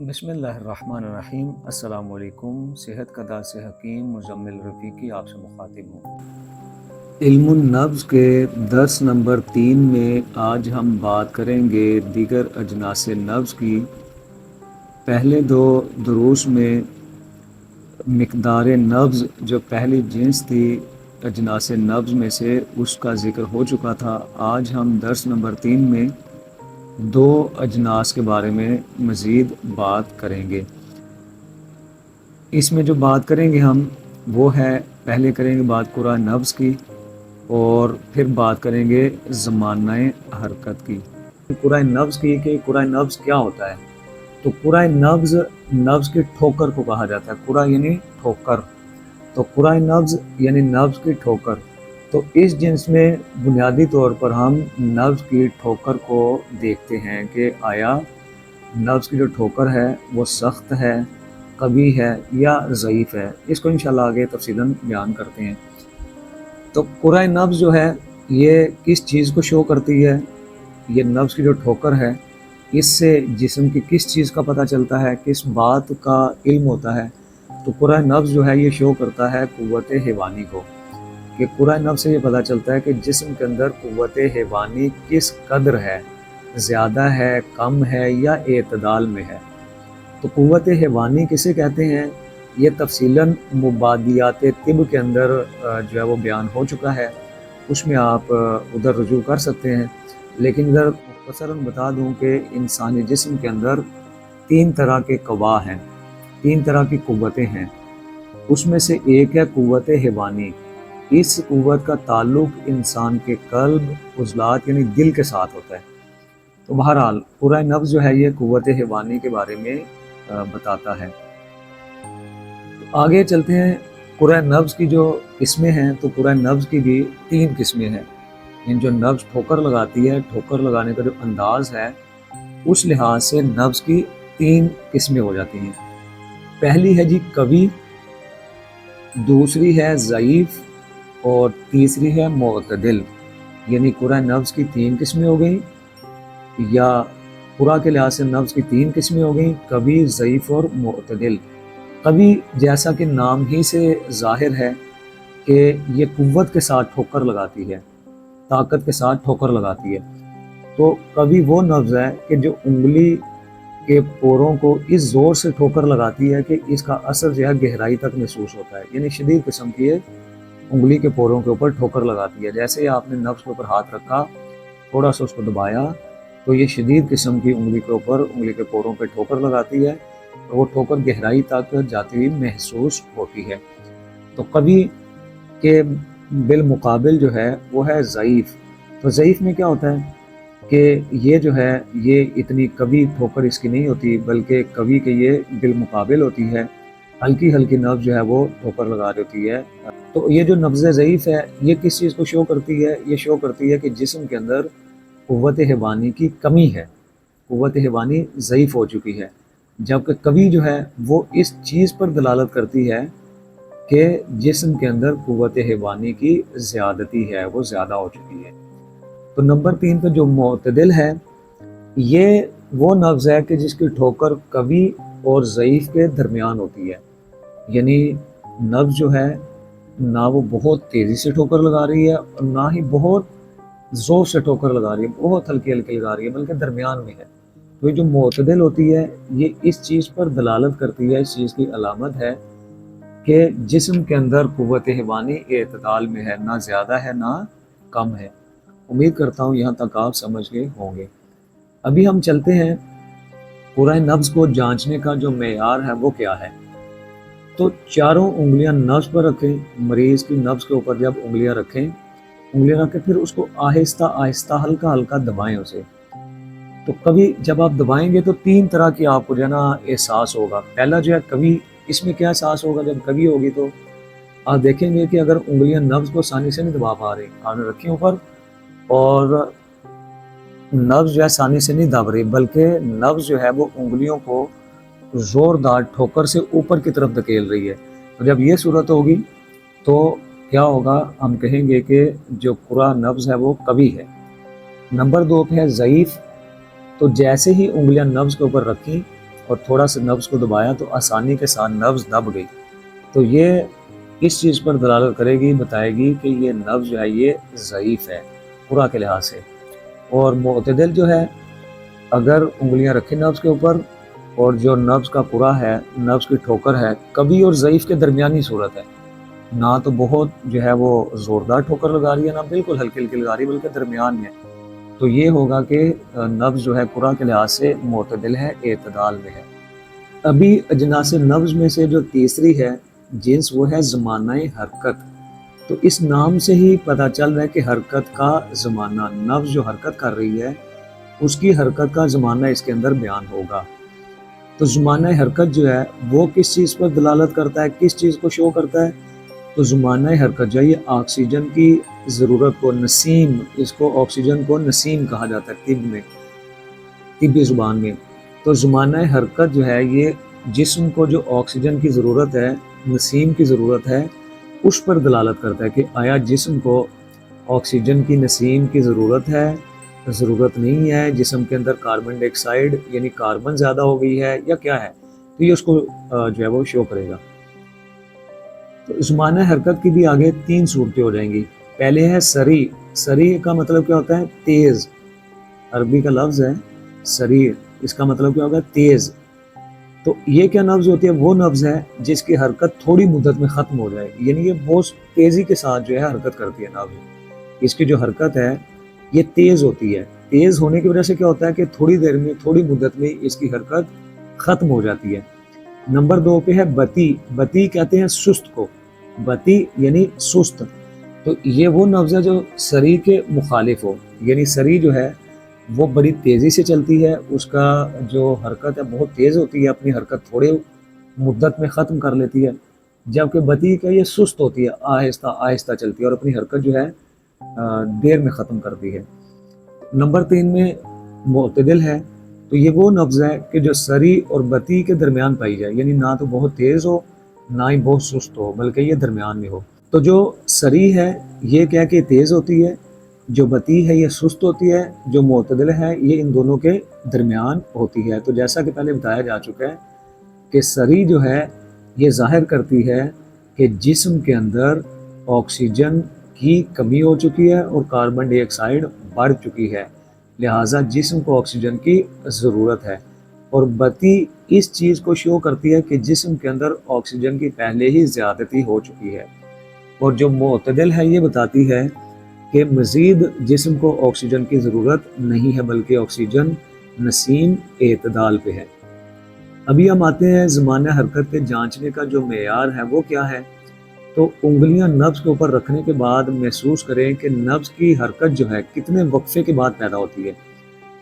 बिस्मिल्लाहिर्रहमानिर्रहीम। अस्सलाम वालेकुम। सेहत का दास हकीम मुजम्मिल रफ़ीकी आपसे मुखातिब हूँ। इल्मुन नब्ज़ के दर्स नंबर 3 में आज हम बात करेंगे दीगर अजनास नब्ज़ की। पहले दो दुरूस में मिक़दार नब्ज़ जो पहली जिन्स थी अजनास नब्ज़ में से उसका ज़िक्र हो चुका था। आज हम दर्स नंबर 3 में दो अजनास के बारे में मज़ीद बात करेंगे। इसमें जो बात करेंगे हम वो है, पहले करेंगे बात कुराए नब्ज़ की और फिर बात करेंगे ज़मानाए हरकत की। कुराए नब्ज़ की कि कुराए नब्ज़ क्या होता है। तो कुराए नब्ज़, नब्ज़ की ठोकर को कहा जाता है। कुरा यानी ठोकर, तो कुराए नब्ज़ यानी नब्ज़ की ठोकर। तो इस जिन्स में बुनियादी तौर पर हम नब्ज़ की ठोकर को देखते हैं कि आया नब्ज़ की जो ठोकर है वो सख्त है, कवी है या ज़ईफ़ है। इसको इंशाल्लाह आगे तफसीलन बयान करते हैं। तो कुराए नब्ज़ जो है ये किस चीज़ को शो करती है। ये नब्ज़ की जो ठोकर है इससे जिस्म की किस चीज़ का पता चलता है, किस बात का इल्म होता है। तो कुराए नब्ज़ जो है ये शो करता है क़ुव्वत हैवानी को, कि कुराए नब्ज़ से ये पता चलता है कि जिस्म के अंदर क़ुव्वत हैवानी किस कदर है, ज़्यादा है, कम है या एतदाल में है। तो क़ुव्वत हैवानी किसे कहते हैं ये तफसीलन मुबादियात तिब के अंदर जो है वो बयान हो चुका है, उसमें आप उधर रुजू कर सकते हैं। लेकिन इधर मुख्तसरन बता दूं कि इंसानी जिस्म के अंदर 3 तरह के क़वा हैं, 3 तरह की क़ुव्वतें हैं। उसमें से एक है क़ुव्वत हैवानी। इस क़ुव्वत का ताल्लुक़ इंसान के क़ल्ब, उज़लात यानी दिल के साथ होता है। तो बहरहाल कुराए नब्ज़ जो है ये क़ुव्वत हैवानी के बारे में बताता है। आगे चलते हैं। कुराए नब्ज़ की जो किस्में हैं, तो कुराए नब्ज़ की भी 3 किस्में हैं। इन जो नब्ज़ ठोकर लगाती है, ठोकर लगाने का जो अंदाज़ है उस लिहाज से नब्ज़ की 3 किस्में हो जाती हैं। पहली है जी कवी, दूसरी है ज़ईफ़ और तीसरी है मुअतदिल। यानी कुराए नब्ज़ की 3 किस्में हो गई, या कुरा के लिहाज से नब्ज़ की 3 किस्में हो गई, कवी, ज़ईफ़ और मुअतदिल। कवी जैसा कि नाम ही से ज़ाहिर है कि ये क़ुव्वत के साथ ठोकर लगाती है, ताकत के साथ ठोकर लगाती है। तो कवी वो नब्ज़ है कि जो उंगली के पोरों को इस ज़ोर से ठोकर लगाती है कि इसका असर जो है गहराई तक महसूस होता है। यानी शदीद किस्म की ये उंगली के पोरों के ऊपर ठोकर लगाती है। जैसे ही आपने नब्ज़ के ऊपर हाथ रखा, थोड़ा सा उसको दबाया, तो ये शदीद किस्म की उंगली के ऊपर, उंगली के पोरों पे ठोकर लगाती है, तो वो ठोकर गहराई तक जाती हुई महसूस होती है। तो कवी के बिलमुकाबिल जो है वो है ज़ईफ़। तो ज़ईफ़ में क्या होता है कि ये जो है ये इतनी कवी ठोकर इसकी नहीं होती, बल्कि कवी के ये बिलमुकाबिल होती है, हल्की हल्की नब्ज़ जो है वो ठोकर लगा रही होती है। तो ये जो नब्ज़ ज़ईफ़ है ये किस चीज़ को शो करती है, ये शो करती है कि जिस्म के अंदर क़ुव्वत हैवानी की कमी है, क़ुव्वत हैवानी ज़ईफ़ हो चुकी है। जबकि कवी जो है वो इस चीज़ पर दलालत करती है कि जिस्म के अंदर क़ुव्वत हैवानी की ज़्यादती है, वो ज़्यादा हो चुकी है। तो नंबर 3 पे जो मुअतदिल है, ये वो नब्ज़ है कि जिसकी ठोकर कवी और ज़ईफ़ के दरमियान होती है। यानी नब्ज़ जो है ना वो बहुत तेज़ी से ठोकर लगा रही है और ना ही बहुत ज़ोर से ठोकर लगा रही है, बहुत हल्की हल्की लगा रही है, बल्कि दरमियान में है। तो ये जो मुअतदिल होती है ये इस चीज़ पर दलालत करती है, इस चीज़ की अलामत है कि जिस्म के अंदर क़ुव्वत हैवानी एतदाल में है, ना ज़्यादा है ना कम है। उम्मीद करता हूँ यहाँ तक आप समझ गए होंगे। अभी हम चलते हैं कुराए नब्ज़ को जांचने का जो मेयार है वो क्या है। तो चारों उंगलियां नब्ज़ पर रखें। मरीज़ की नब्ज़ के ऊपर जब उंगलियां रखें, उंगलियां रख के फिर उसको आहिस्ता आहिस्ता हल्का हल्का दबाएं उसे। तो कभी जब आप दबाएंगे तो 3 तरह की आपको जो है ना एहसास होगा। पहला जो है कभी, इसमें क्या एहसास होगा जब कभी होगी, तो आप देखेंगे कि अगर उंगलियां नब्ज़ को आसानी से नहीं दबा पा रही, आपने रखी ऊपर और नब्ज़ जो है आसानी से नहीं दब रही, बल्कि नब्ज़ जो है वो उंगलियों को ज़ोरदार ठोकर से ऊपर की तरफ धकेल रही है। तो जब ये सूरत होगी तो क्या होगा, हम कहेंगे कि जो कुरा नब्ज़ है वो कवी है। नंबर 2 पे है ज़ईफ़। तो जैसे ही उंगलियां नब्ज़ के ऊपर रखी اور تھوڑا سا نبض کو دبایا تو آسانی کے ساتھ نبض دب گئی، تو یہ اس چیز پر دلالت کرے گی، بتائے گی کہ یہ نبض جو ہے یہ ضعیف ہے قرآ کے لحاظ سے۔ اور معتدل جو ہے، اگر انگلیاں رکھیں نبض کے اوپر اور جو نبض کا قرآ ہے، نبض کی ٹھوکر ہے، کبھی اور ضعیف کے درمیانی صورت ہے، نہ تو بہت جو ہے وہ زوردار ٹھوکر لگا رہی ہے، نہ بالکل ہلکی ہلکی لگا رہی ہے، بلکہ درمیان میں، تو یہ ہوگا کہ نبض جو ہے قرآ کے لحاظ سے معتدل ہے، اعتدال میں ہے۔ ابھی اجناس نبض میں سے جو تیسری ہے جنس، وہ ہے زمانہ حرکت۔ تو اس نام سے ہی پتہ چل رہا ہے کہ حرکت کا زمانہ، نبض جو حرکت کر رہی ہے اس کی حرکت کا زمانہ اس کے اندر بیان ہوگا۔ تو زمانہ حرکت جو ہے وہ کس چیز پر دلالت کرتا ہے، کس چیز کو شو کرتا ہے؟ تو زمانہ حرکت جو ہے یہ آکسیجن کی ضرورت کو، نسیم، اس کو آکسیجن کو نسیم کہا جاتا ہے طب میں، طبی زبان میں۔ تو زمانہ حرکت جو ہے یہ جسم کو جو آکسیجن کی ضرورت ہے، نسیم کی ضرورت ہے، اس پر دلالت کرتا ہے کہ آیا جسم کو آکسیجن کی، نسیم کی ضرورت ہے، ضرورت نہیں ہے، جسم کے اندر کاربن ڈائی آکسائڈ یعنی کاربن زیادہ ہو گئی ہے یا کیا ہے، تو یہ اس کو جو ہے وہ شو کرے گا۔ تو زمانہ حرکت کی بھی آگے 3 صورتیں ہو جائیں گی۔ پہلے ہے سری۔ سری کا مطلب کیا ہوتا ہے؟ تیز۔ عربی کا لفظ ہے سری، اس کا مطلب کیا ہوگا؟ تیز۔ تو یہ کیا نبض ہوتی ہے؟ وہ نبض ہے جس کی حرکت تھوڑی مدت میں ختم ہو جائے، یعنی یہ بہت تیزی کے ساتھ جو ہے حرکت کرتی ہے نبض، اس کی جو حرکت ہے یہ تیز ہوتی ہے۔ تیز ہونے کی وجہ سے کیا ہوتا ہے کہ تھوڑی دیر میں، تھوڑی مدت میں اس کی حرکت ختم ہو جاتی ہے۔ نمبر 2 پہ ہے بتی۔ بتی کہتے ہیں سست کو، بتی یعنی سست۔ تو یہ وہ نبض ہے جو سری کے مخالف ہو، یعنی سری جو ہے وہ بڑی تیزی سے چلتی ہے، اس کا جو حرکت ہے بہت تیز ہوتی ہے، اپنی حرکت تھوڑے مدت میں ختم کر لیتی ہے، جبکہ بطیء کا یہ سست ہوتی ہے، آہستہ آہستہ چلتی ہے اور اپنی حرکت جو ہے دیر میں ختم کرتی ہے۔ نمبر 3 میں معتدل ہے، تو یہ وہ نبض ہے کہ جو سری اور بطیء کے درمیان پائی جائے، یعنی نہ تو بہت تیز ہو نہ ہی بہت سست ہو، بلکہ یہ درمیان میں ہو۔ تو جو سری ہے یہ کیا کہ تیز ہوتی ہے، جو بطیء ہے یہ سست ہوتی ہے، جو معتدل ہے یہ ان دونوں کے درمیان ہوتی ہے۔ تو جیسا کہ پہلے بتایا جا چکا ہے کہ سری جو ہے یہ ظاہر کرتی ہے کہ جسم کے اندر آکسیجن کی کمی ہو چکی ہے اور کاربن ڈائی آکسائڈ بڑھ چکی ہے، لہٰذا جسم کو آکسیجن کی ضرورت ہے۔ اور بطیء اس چیز کو شو کرتی ہے کہ جسم کے اندر آکسیجن کی پہلے ہی زیادتی ہو چکی ہے۔ اور جو معتدل ہے یہ بتاتی ہے کہ مزید جسم کو آکسیجن کی ضرورت نہیں ہے، بلکہ آکسیجن نسیم اعتدال پہ ہے۔ ابھی ہم آتے ہیں زمانہ حرکت کے جانچنے کا جو معیار ہے وہ کیا ہے؟ تو انگلیاں نبض کے اوپر رکھنے کے بعد محسوس کریں کہ نبض کی حرکت جو ہے کتنے وقفے کے بعد پیدا ہوتی ہے۔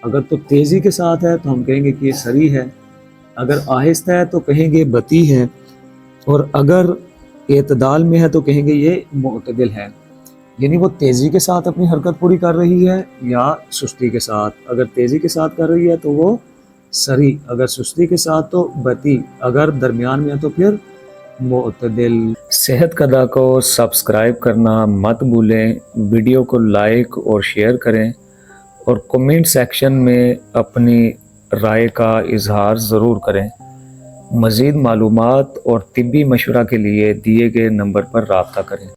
اگر تو تیزی کے ساتھ ہے تو ہم کہیں گے کہ یہ سری ہے، اگر آہستہ ہے تو کہیں گے بطیء ہے، اور اگر اعتدال میں ہے تو کہیں گے یہ معتدل ہے، یعنی وہ تیزی کے ساتھ اپنی حرکت پوری کر رہی ہے یا سستی کے ساتھ۔ اگر تیزی کے ساتھ کر رہی ہے تو وہ سری، اگر سستی کے ساتھ تو بطیء، اگر درمیان میں ہے تو پھر معتدل۔ صحت قدح کو سبسکرائب کرنا مت بھولیں، ویڈیو کو لائک اور شیئر کریں، اور کمنٹ سیکشن میں اپنی رائے کا اظہار ضرور کریں۔ مزید معلومات اور طبی مشورہ کے لیے دیے گئے نمبر پر رابطہ کریں۔